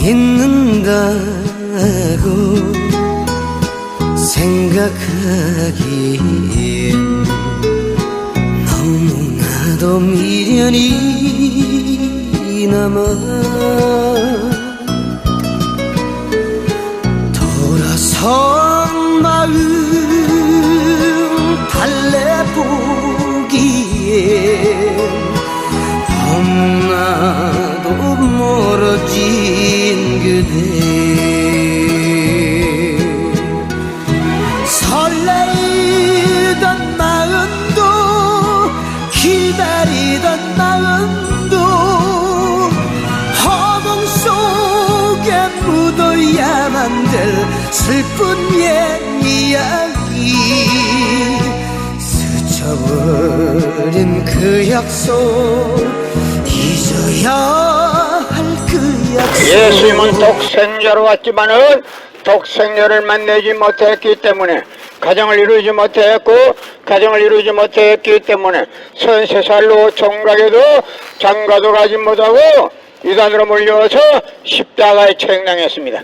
있는다고 생각하기엔 너무나도 미련이 남아 돌아선 마음 달래보기엔 너무나도 멀어진 그대 설레이던 마음도 기다리던 마음도 허공 속에 묻어야만 될 슬픈 옛 이야기 스쳐버린 그 약속 잊어야 할 그 약속 예수님은 독생자로 왔지만은 독생녀를 만나지 못했기 때문에 가정을 이루지 못했고 가정을 이루지 못했기 때문에 33살로 총각에도 장가도 가지 못하고 이단으로 몰려와서 십자가에 처형당했습니다.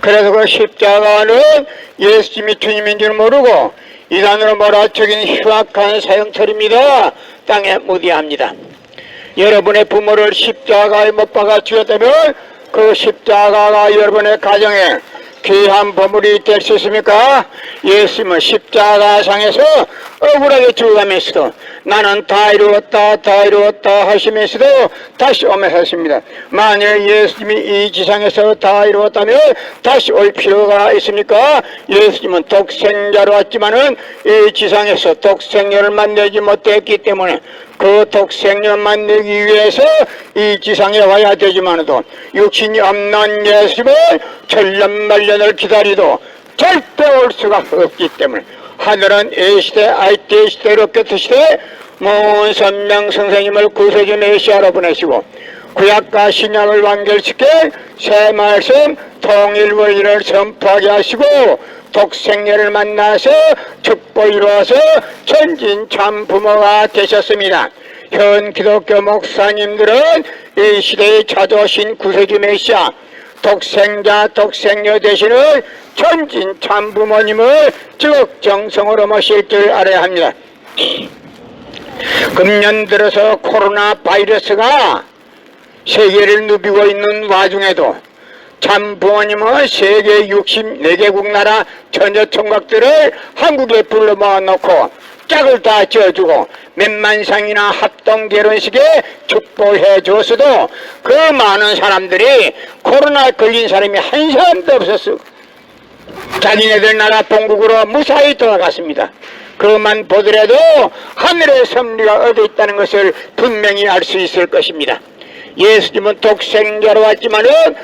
그래서 그 십자가는 예수님이 주님인 줄 모르고 이단으로 몰아쳐긴 흉악한 사형철입니다. 땅에 묻어야합니다. 여러분의 부모를 십자가에 못 박아 죽였다면 그 십자가가 여러분의 가정에 귀한 보물이 될 수 있습니까? 예수님은 십자가상에서 억울하게 죽어가면서도 나는 다 이루었다 하시면서도 다시 오며 하십니다. 만일 예수님이 이 지상에서 다 이루었다면 다시 올 필요가 있습니까? 예수님은 독생자로 왔지만은 이 지상에서 독생녀를 만나지 못했기 때문에 그 독생녀 만나기 위해서 이 지상에 와야 되지만도 육신이 없는 예수님을 천년만년을 기다리도 절대 올 수가 없기 때문에 하늘은 A시대 IT 시대로 껴트시되 모은 선명 선생님을 구세주 메시아로 보내시고 구약과 신약을 완결시켜 새 말씀 통일 원리를 선포하게 하시고 독생녀를 만나서 축복 이루어서 천진 참 부모가 되셨습니다. 현 기독교 목사님들은 이 시대에 찾아오신 구세주 메시아 독생자 독생녀 되시는 천진 참 부모님을 적정성으로 모실 줄 알아야 합니다. 금년 들어서 코로나 바이러스가 세계를 누비고 있는 와중에도 참 부모님은 세계 64개국 나라 전혀 총각들을 한국에 불러 모아놓고 짝을 다 지어주고 몇만상이나 합동 결혼식에 축복해 줬어도 그 많은 사람들이 코로나 걸린 사람이 한 사람도 없었어. 자기네들 나라 본국으로 무사히 돌아갔습니다. 그만 보더라도 하늘의 섭리가 어디 있다는 것을 분명히 알 수 있을 것입니다. 예수님은 독생자로 왔지만은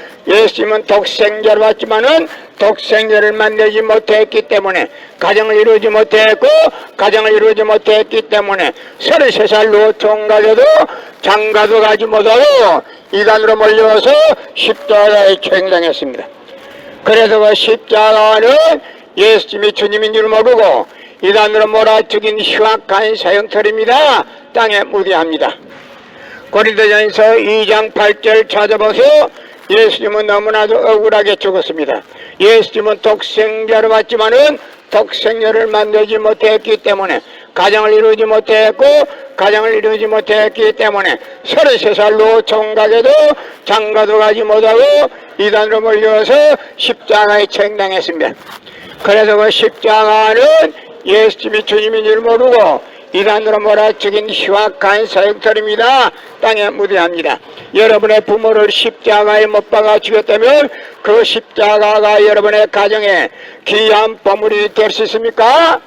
독생자를 만나지 못했기 때문에 가정을 이루지 못했고 가정을 이루지 못했기 때문에 33살로 총각에도 장가도 가지 못하고 이단으로 몰려와서 십자가에 처형당했습니다. 그래서 그 십자가는 예수님이 주님인 줄 모르고 이단으로 몰아죽인 흉악한 사형털입니다. 땅에 묻어야합니다. 고린도전서 2장 8절 찾아보세요. 예수님은 너무나도 억울하게 죽었습니다. 예수님은 독생자로 왔지만은 독생녀를 만나지 못했기 때문에 가정을 이루지 못했고 가정을 이루지 못했기 때문에 33살로 총각에도 장가도 가지 못하고 이단으로 몰려서 십자가에 처형당했습니다. 그래서 그 십자가는 예수님이 주님인 줄 모르고 이단으로 몰아죽인 흉악한 사형털입니다. 땅에 묻어야합니다. 여러분의 부모를 십자가에 못 박아 죽였다면 그 십자가가 여러분의 가정에 귀한 보물이 될 수 있습니까?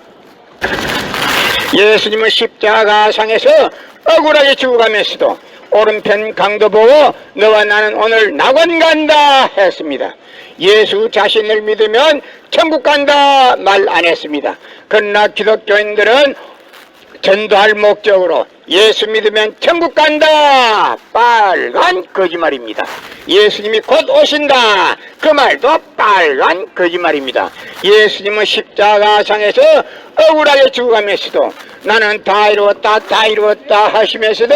예수님은 십자가상에서 억울하게 죽어가면서도 오른편 강도 보고 너와 나는 오늘 낙원 간다 했습니다. 예수 자신을 믿으면 천국 간다 말 안 했습니다. 그러나 기독교인들은 전도할 목적으로 예수 믿으면 천국 간다 빨간 거짓말입니다. 예수님이 곧 오신다 그 말도 빨간 거짓말입니다. 예수님은 십자가상에서 억울하게 죽어가면서도 나는 다 이루었다 하시면서도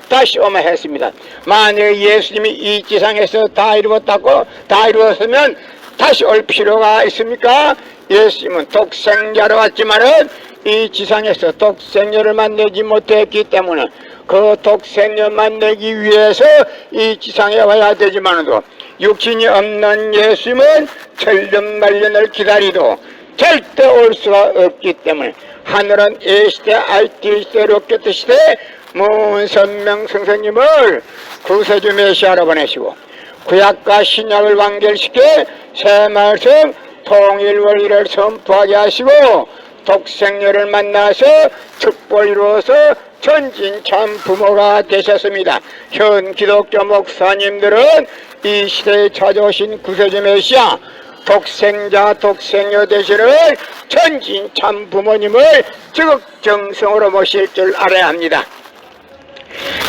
다시 오마 했습니다. 만약 예수님이 이 지상에서 다 이루었으면 다시 올 필요가 있습니까? 예수님은 독생자로 왔지만은 이 지상에서 독생자를 만나지 못했기 때문에 그 독생자 만나기 위해서 이 지상에 와야 되지만도 육신이 없는 예수님은 천년만년을 기다리도 절대 올 수가 없기 때문에 하늘은 A시대 RT시대 롯데시대 문선명 선생님을 구세주 메시아로 보내시고 구약과 신약을 완결시켜 새 말씀 통일 원리를 선포하게 하시고 독생녀를 만나서 축복을 이루어서 전진 참 부모가 되셨습니다. 현 기독교 목사님들은 이 시대에 찾아오신 구세주 메시아 독생자 독생녀 되시는 전진 참 부모님을 지극정성으로 모실 줄 알아야 합니다.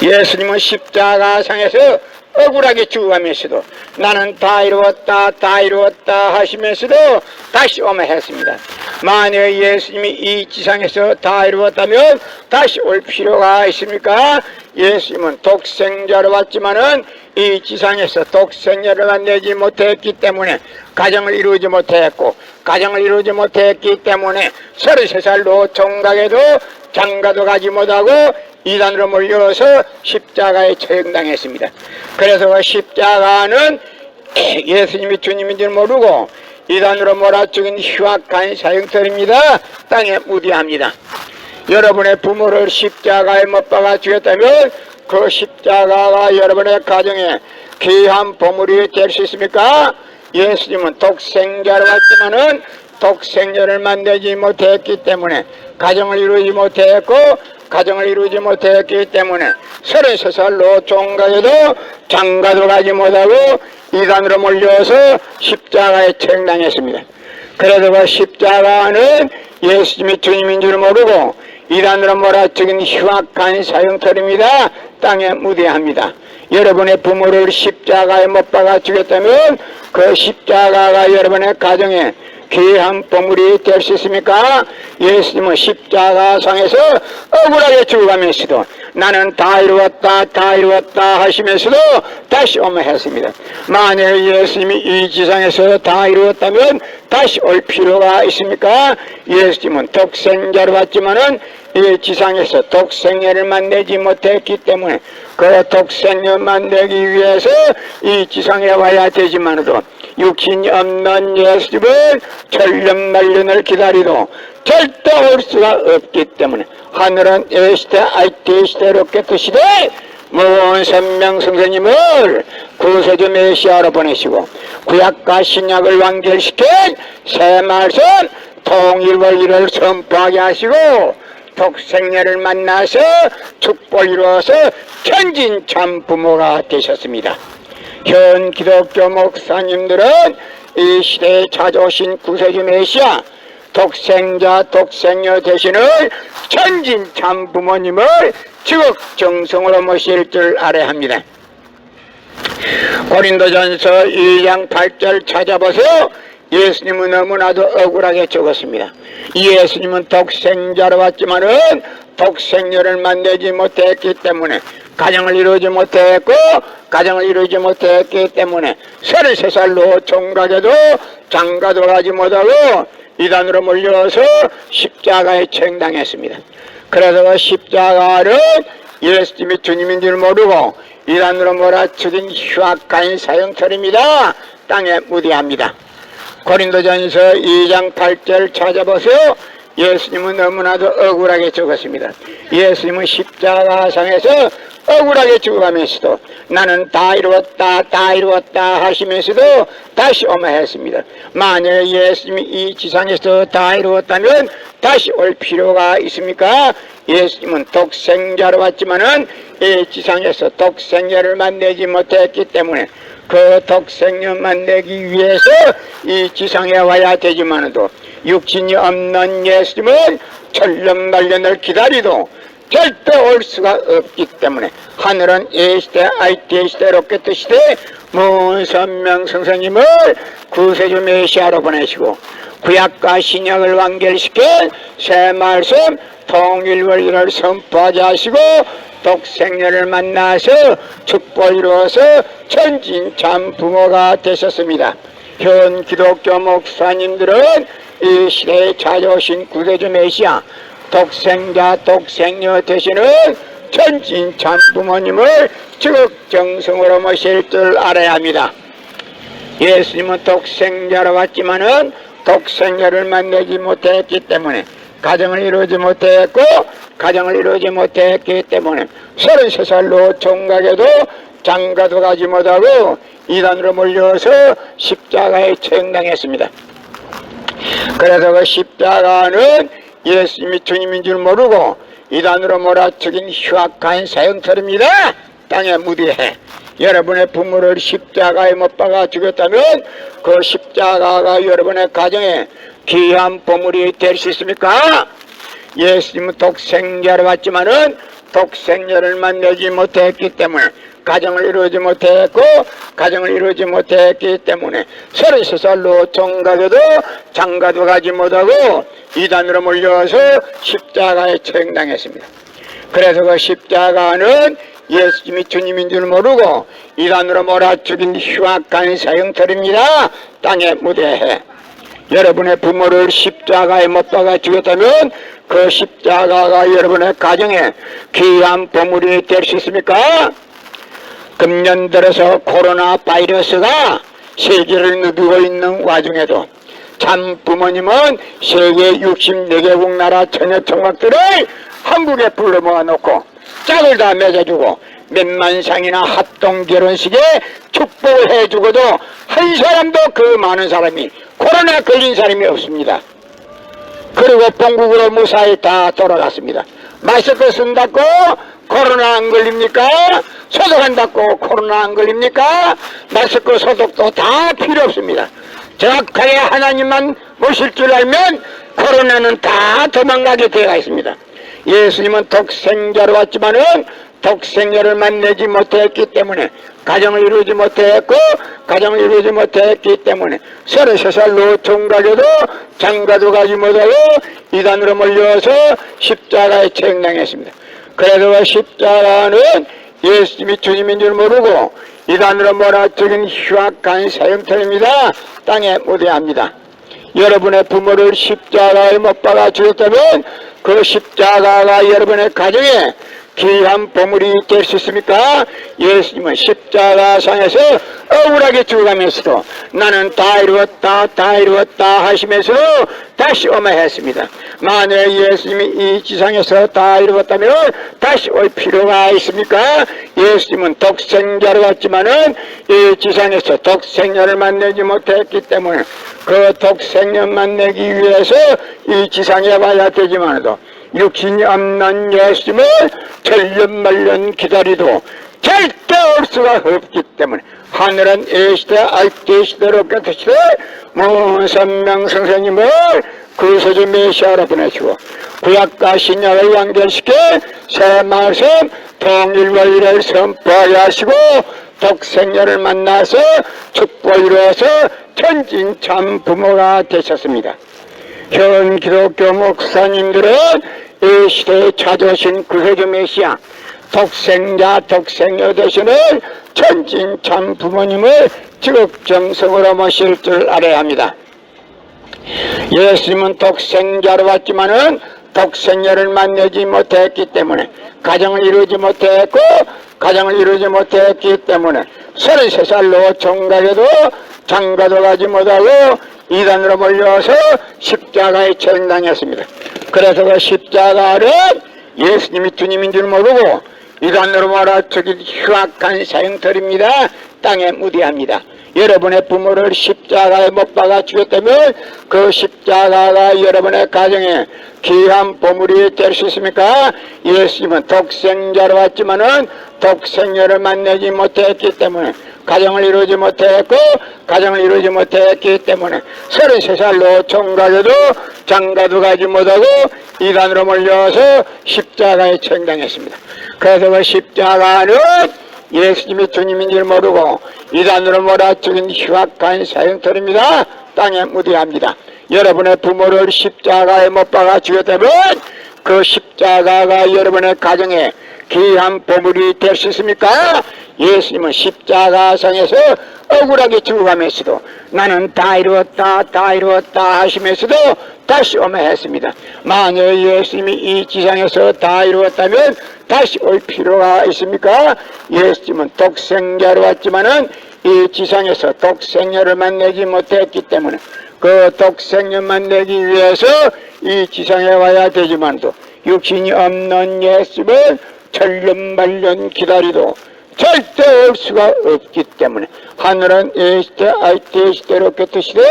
예수님은 십자가상에서 억울하게 죽어가면서도 나는 다 이루었다 하시면서도 다시 오마 했습니다. 만약 예수님이 이 지상에서 다 이루었다면 다시 올 필요가 있습니까? 예수님은 독생자로 왔지만은 이 지상에서 독생자를 만나지 못했기 때문에 가정을 이루지 못했고 가정을 이루지 못했기 때문에 33살로 종각에도 장가도 가지 못하고 이단으로 몰려서 십자가에 처형당했습니다. 그래서 십자가는 예수님이 주님인 줄 모르고 이단으로 몰아죽인 흉악한 사형터입니다. 땅에 무디합니다. 여러분의 부모를 십자가에 못 박아 죽였다면 그 십자가가 여러분의 가정에 귀한 보물이 될 수 있습니까? 예수님은 독생자로 왔지만은 독생자를 만나지 못했기 때문에 가정을 이루지 못했고 가정을 이루지 못했기 때문에 33살로 종각에도 장가도 가지 못하고 이단으로 몰려서 십자가에 처형당했습니다. 그래서 그 십자가는 예수님이 주님인 줄 모르고 이단으로 몰아죽인 흉악한 사형터입니다. 땅에 무대합니다. 여러분의 부모를 십자가에 못 박아 죽였다면 그 십자가가 여러분의 가정에 귀한 보물이 될 수 있습니까? 예수님은 십자가상에서 억울하게 죽어가면서도 나는 다 이루었다 하시면서도 다시 오마 했습니다. 만약 예수님이 이 지상에서 다 이루었다면 다시 올 필요가 있습니까? 예수님은 독생자로 왔지만은 이 지상에서 독생자를 만나지 못했기 때문에 그 독생자 만나기 위해서 이 지상에 와야 되지만도 육신이 없는 예수님은 천년만년을 기다리도 절대 올 수가 없기 때문에 하늘은 A시대 RT시대 롯데시대 문선명 선생님을 구세주 메시아로 보내시고 구약과 신약을 완결시킨 새 말씀 통일 원리를 선포하게 하시고 독생녀를 만나서 축복을 이루어서 천진 참 부모가 되셨습니다. 현 기독교 목사님들은 이 시대에 찾아오신 구세주 메시아 독생자 독생녀 되시는 천진 참 부모님을 지극정성으로 모실 줄 알아야 합니다. 고린도전서 2장 8절 찾아보세요. 예수님은 너무나도 억울하게 죽었습니다. 예수님은 독생자로 왔지만은 독생녀를 만나지 못했기 때문에 가정을 이루지 못했고 가정을 이루지 못했기 때문에 33살로 종각에도 장가도 가지 못하고 이단으로 몰려서 십자가에 처형당했습니다. 그래서 그 십자가를 예수님이 주님인 줄 모르고 이단으로 몰아죽인 흉악한 사형터입니다. 땅에 무디합니다. 고린도전서 2장 8절 찾아보세요. 예수님은 너무나도 억울하게 죽었습니다. 예수님은 십자가상에서 억울하게 죽어가면서도 나는 다 이루었다 하시면서도 다시 오마 했습니다. 만약 예수님이 이 지상에서 다 이루었다면 다시 올 필요가 있습니까? 예수님은 독생자로 왔지만은 이 지상에서 독생자를 만나지 못했기 때문에 그 독생녀 만나기 위해서 이 지상에 와야 되지만도 육신이 없는 예수님은 천년만년을 기다리도 절대 올 수가 없기 때문에 하늘은 A시대 RT시대 롯데시대 문선명 선생님을 구세주 메시아로 보내시고 구약과 신약을 완결시킨 새 말씀 통일원리를 선포하게 하시고 독생녀를 만나서 축복을 이루어서 천진참 부모가 되셨습니다. 현 기독교 목사님들은 이 시대에 찾아오신 구세주 메시아 독생자 독생녀 되시는 천진참 부모님을 지극정성으로 모실 줄 알아야 합니다. 예수님은 독생자로 왔지만은 독생녀를 만나지 못했기 때문에 가정을 이루지 못했고 가정을 이루지 못했기 때문에 33살로 총각에도 장가도 가지 못하고 이단으로 몰려서 십자가에 처형당했습니다. 그래서 그 십자가는 예수님이 주님인 줄 모르고 이단으로 몰아치긴 흉악한 사형터입니다. 땅에 무디해 여러분의 부모를 십자가에 못 박아 죽였다면 그 십자가가 여러분의 가정에 귀한 보물이 될 수 있습니까? 예수님은 독생자로 왔지만은 독생녀를 만나지 못했기 때문에 가정을 이루지 못했고 가정을 이루지 못했기 때문에 33살로 총각에도 장가도 가지 못하고 이단으로 몰려서 십자가에 처형당했습니다. 그래서 그 십자가는 예수님이 주님인 줄 모르고 이단으로 몰아죽인 흉악한 사형터입니다. 땅에 무대해 여러분의 부모를 십자가에 못 박아 죽였다면 그 십자가가 여러분의 가정에 귀한 보물이 될 수 있습니까? 금년 들어서 코로나 바이러스가 세계를 누비고 있는 와중에도 참 부모님은 세계 64개국 나라 처녀 총각들을 한국에 불러 모아놓고 짝을 다 맺어주고 몇만 상이나 합동 결혼식에 축복을 해주고도 한 사람도 그 많은 사람이 코로나 걸린 사람이 없습니다. 그리고 본국으로 무사히 다 돌아갔습니다. 마스크 쓴다고 코로나 안 걸립니까? 소독한다고 코로나 안 걸립니까? 마스크 소독도 다 필요 없습니다. 정확하게 하나님만 모실 줄 알면 코로나는 다 도망가게 되어 있습니다. 예수님은 독생자로 왔지만은 독생녀를 만나지 못했기 때문에 가정을 이루지 못했고 가정을 이루지 못했기 때문에 33살로 총각에도 장가도 가지 못하고 이단으로 몰려서 십자가에 처형당했습니다. 그래서 그 십자가는 예수님이 주님인 줄 모르고 이단으로 몰아죽인 흉악한 사형터입니다. 땅에 무대합니다. 여러분의 부모를 십자가에 못 박아 죽였다면 그 십자가가 여러분의 가정에 귀한 보물이 될 수 있습니까? 예수님은 십자가상에서 억울하게 죽어가면서도 나는 다 이루었다 하시면서도 다시 오매했습니다. 만약 예수님이 이 지상에서 다 이루었다면 다시 올 필요가 있습니까? 예수님은 독생자로 왔지만은 이 지상에서 독생녀를 만나지 못했기 때문에 그 독생녀 만나기 위해서 이 지상에 와야 되지만도 육신이 없는 예수님을 천년만년 기다리도 절대 올 수가 없기 때문에 하늘은 이시대 알대시대로 깨끗이되 문선명 선생님을 구세주 메시아로 보내시고 구약과 신약을 연결시켜 새 말씀 통일원리를 선포하게 하시고 독생녀를 만나서 축복을 이루어서 천진참 부모가 되셨습니다. 현 기독교 목사님들은 이 시대에 찾아오신 구세주 메시아 독생자 독생녀 되시는 천진참 부모님을 지극정성으로 모실 줄 알아야 합니다. 예수님은 독생자로 왔지만은 독생녀를 만나지 못했기 때문에 가정을 이루지 못했고 가정을 이루지 못했기 때문에 33살로 총각에도 장가도 가지 못하고 이단으로 몰려서 십자가에 처형당했습니다. 그래서 그 십자가는 예수님이 주님인 줄 모르고 이단으로 몰아죽인 흉악한 사형터입니다. 땅에 무디합니다. 여러분의 부모를 십자가에 못 박아 죽였다면 그 십자가가 여러분의 가정에 귀한 보물이 될 수 있습니까? 예수님은 독생자로 왔지만은 독생녀를 만나지 못했기 때문에 가정을 이루지 못했고 가정을 이루지 못했기 때문에 33살로 총각에도 장가도 가지 못하고 이단으로 몰려서 십자가에 처형당했습니다. 그래서 그 십자가는 예수님이 주님인 줄 모르고 이단으로 몰아치긴 흉악한 사형터입니다. 땅에 묻어야 여러분의 부모를 십자가에 못 박아 죽였다면 그 십자가가 여러분의 가정에 귀한 보물이 될 수 있습니까? 예수님은 십자가상에서 억울하게 죽어가면서도 나는 다 이루었다 하시면서도 다시 오며 했습니다. 만약 예수님이 이 지상에서 다 이루었다면 다시 올 필요가 있습니까? 예수님은 독생자로 왔지만은 이 지상에서 독생자를 만나지 못했기 때문에 그 독생자 만나기 위해서 이 지상에 와야 되지만도 육신이 없는 예수님을 천년만년 기다리도 절대 올 수가 없기 때문에 하늘은 이 시대 아이때 시대로 곁으시되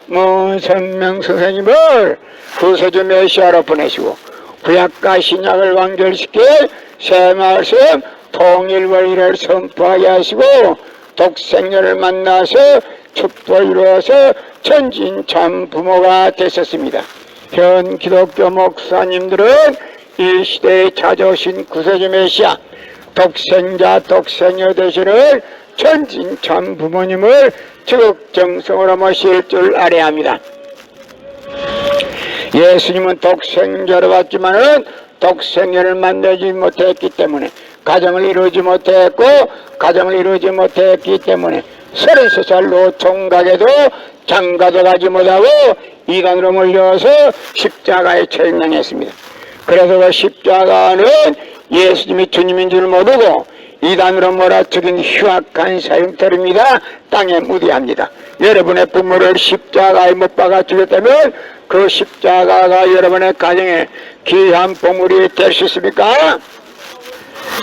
먼 선명 선생님을 구세주 메시아로 보내시고 구약과 신약을 완결시켜 새 말씀 통일 원리를 선포하게 하시고 독생녀를 만나서 축복을 이루어서 천진 참 부모가 되셨습니다. 현 기독교 목사님들은 이 시대에 찾아오신 구세주 메시아 독생자 독생녀 되시는 천진 참 부모님을 지극정성으로 모실 줄 알아야 합니다. 예수님은 독생자로 왔지만은 독생녀를 만나지 못했기 때문에 가정을 이루지 못했고 가정을 이루지 못했기 때문에 33살로 총각에도 장가도 가지 못하고 이단으로 몰려서 십자가에 처형당했습니다. 그래서 그 십자가는 예수님이 주님인 줄 모르고 이단으로 몰아치긴 흉악한 사형터입니다. 땅에 묻어야 합니다. 여러분의 부모를 십자가에 못 박아 죽였다면 그 십자가가 여러분의 가정에 귀한 보물이 될 수 있습니까?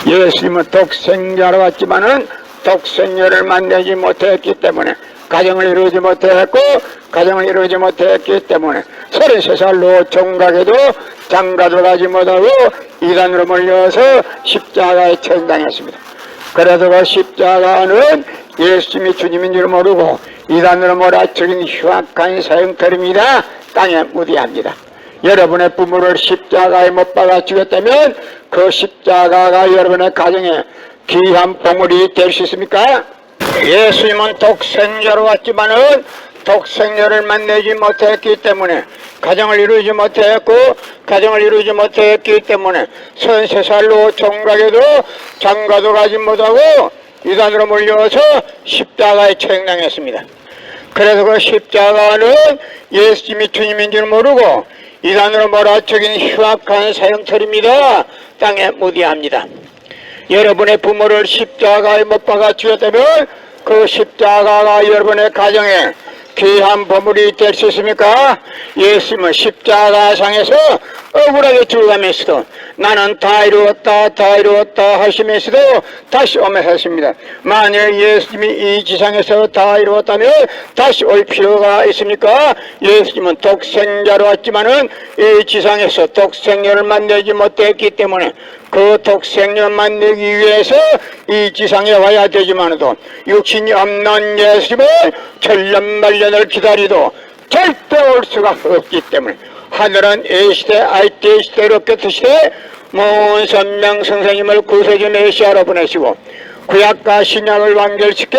예수님은 독생자로 왔지만은 독생녀를 만나지 못했기 때문에 가정을 이루지 못했고 가정을 이루지 못했기 때문에 33살로 총각에도 장가도 가지 못하고 이단으로 몰려서 십자가에 처형당했습니다. 그래서 그 십자가는 예수님이 주님인 줄 모르고 이단으로 몰아치긴 흉악한 사형터입니다. 땅에 묻어야 합니다. 여러분의 부모를 십자가에 못 박아 죽였다면 그 십자가가 여러분의 가정에 귀한 보물이 될 수 있습니까? 예수님은 독생자로 왔지만은 독생녀를 만나지 못했기 때문에 가정을 이루지 못했고 가정을 이루지 못했기 때문에 33살로 총각에도 장가도 가지 못하고 이단으로 몰려서 십자가에 처형당했습니다. 그래서 그 십자가는 예수님이 주님인 줄 모르고 이단으로 몰아치긴 흉악한 사형터입니다. 땅에 묻어야 합니다. 여러분의 부모를 십자가에 못 박아 죽였다면 그 십자가가 여러분의 가정에 귀한 보물이 될 수 있습니까? 예수님은 십자가상에서 억울하게 죽어가면서도 나는 다 이루었다 하시면서도 다시 오며 했습니다. 만일 예수님이 이 지상에서 다 이루었다면 다시 올 필요가 있습니까? 예수님은 독생자로 왔지만은 이 지상에서 독생녀를 만나지 못했기 때문에 그 독생녀 만나기 위해서 이 지상에 와야 되지만도 육신이 없는 예수님을 천년만년을 기다리도 절대 올 수가 없기 때문에 하늘은 이 시대 아이때 시대로 곁으시되 먼 선명 선생님을 구세주 메시아로 보내시고 구약과 신약을 완결시켜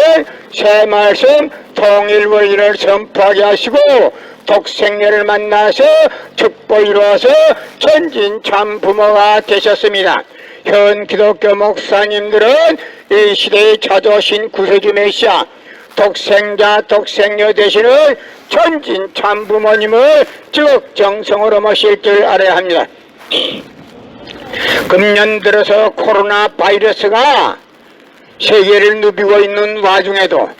새 말씀 통일 원리를 선포하게 하시고 독생녀를 만나서 축복 이루어서 천진 참 부모가 되셨습니다. 현 기독교 목사님들은 이 시대에 찾아오신 구세주 메시아 독생자 독생녀 되시는 천진 참 부모님을 지극정성으로 모실 줄 알아야 합니다. 금년 들어서 코로나 바이러스가 세계를 누비고 있는 와중에도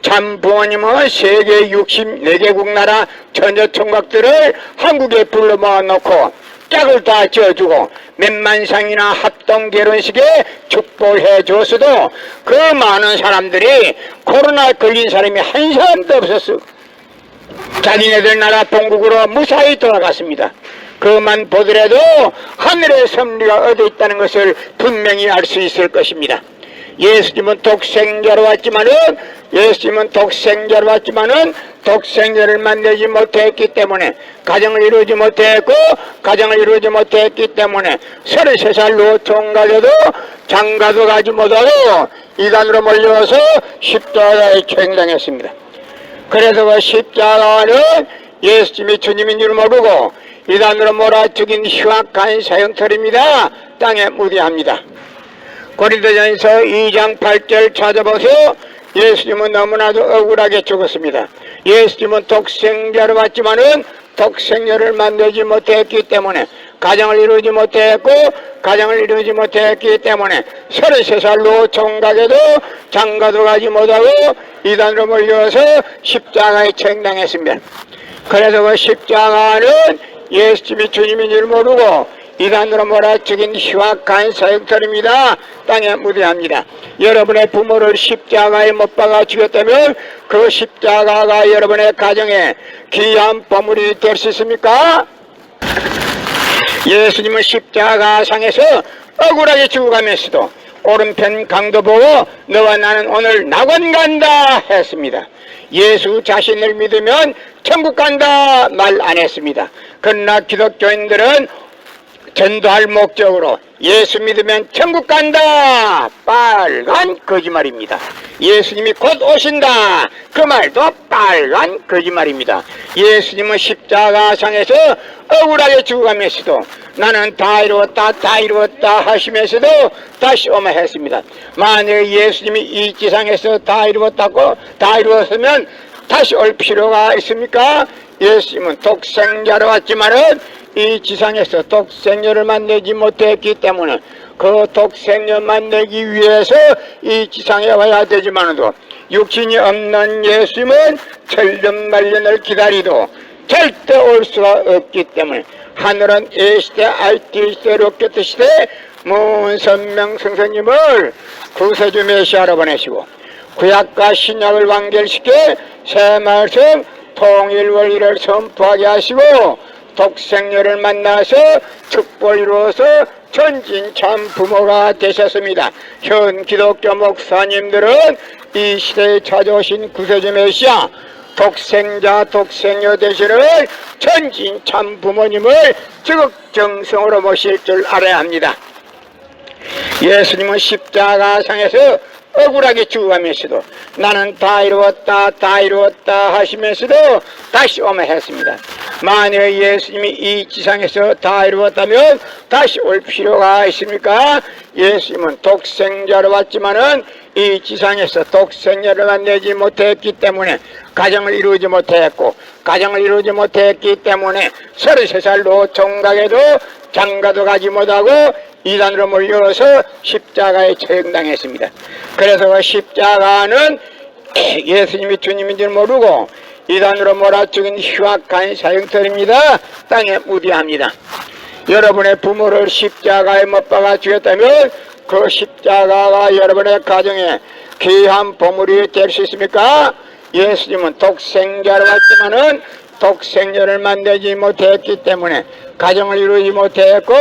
참 부모님은 세계 64개국 나라 전혀 총각들을 한국에 불러 모아놓고 짝을 다 지어주고 몇만상이나 합동 결혼식에 축복해 줬어도 그 많은 사람들이 코로나 걸린 사람이 한 사람도 없었어. 자기네들 나라 본국으로 무사히 돌아갔습니다. 그만 보더라도 하늘의 섭리가 어디 있다는 것을 분명히 알 수 있을 것입니다. 예수님은 독생자로 왔지만은 독생자를 만나지 못했기 때문에 가정을 이루지 못했고 가정을 이루지 못했기 때문에 33살로 총각에도 장가도 가지 못하고 이단으로 몰려서 십자가에 처형당했습니다. 그래서 그 십자가는 예수님이 주님인 줄 모르고 이단으로 몰아 죽인 흉악한 사형털입니다. 땅에 무디합니다. 고린도전서 2장 8절 찾아보세요. 예수님은 너무나도 억울하게 죽었습니다. 예수님은 독생자로 왔지만은 독생녀를 만들지 못했기 때문에 가정을 이루지 못했고 가정을 이루지 못했기 때문에 33살로 총각에도 장가도 가지 못하고 이단으로 몰려서 십자가에 처형당했습니다. 그래서 그 십자가는 예수님이 주님인 줄 모르고 이단으로 몰아 죽인 흉악한 사형털입니다. 땅에 무대합니다. 여러분의 부모를 십자가에 못 박아 죽였다면 그 십자가가 여러분의 가정에 귀한 보물이 될 수 있습니까? 예수님은 십자가상에서 억울하게 죽어가면서도 오른편 강도 보고 너와 나는 오늘 낙원 간다 했습니다. 예수 자신을 믿으면 천국 간다 말 안 했습니다. 그러나 기독교인들은 전도할 목적으로 예수 믿으면 천국 간다 빨간 거짓말입니다. 예수님이 곧 오신다 그 말도 빨간 거짓말입니다. 예수님은 십자가상에서 억울하게 죽어가면서도 나는 다 이루었다 하시면서도 다시 오마 했습니다. 만약 예수님이 이 지상에서 다 이루었으면 다시 올 필요가 있습니까? 예수님은 독생자로 왔지만은 이 지상에서 독생녀를 만나지 못했기 때문에 그 독생녀 만나기 위해서 이 지상에 와야 되지만도 육신이 없는 예수님은 천년만년을 기다리도 절대 올 수가 없기 때문에 하늘은 A시대 RT시대 롯데시대 문선명 선생님을 구세주 메시아로 보내시고 구약과 신약을 완결시켜 새 말씀 통일 원리를 선포하게 하시고 독생녀를 만나서 축복을 이루어서 전진참 부모가 되셨습니다. 현 기독교 목사님들은 이 시대에 찾아오신 구세주 메시아 독생녀 되시는 전진참 부모님을 지극정성으로 모실 줄 알아야 합니다. 예수님은 십자가상에서 억울하게 죽어가면서도 나는 다 이루었다 하시면서도 다시 오마 했습니다. 만약 예수님이 이 지상에서 다 이루었다면 다시 올 필요가 있습니까? 예수님은 독생자로 왔지만은 이 지상에서 독생녀를 만나지 못했기 때문에 가정을 이루지 못했고 가정을 이루지 못했기 때문에 33살로 총각에도 장가도 가지 못하고 이단으로 몰려서 십자가에 처형당했습니다. 그래서 그 십자가는 예수님이 주님인 줄 모르고 이단으로 몰아 죽인 흉악한 사형털입니다. 땅에 무디합니다. 여러분의 부모를 십자가에 못 박아 죽였다면 그 십자가가 여러분의 가정에 귀한 보물이 될 수 있습니까? 예수님은 독생자로 왔지만은 독생녀를 만나지 못했기 때문에 가정을 이루지 못했고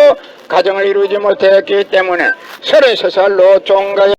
가정을 이루지 못했기 때문에 33살로 종가에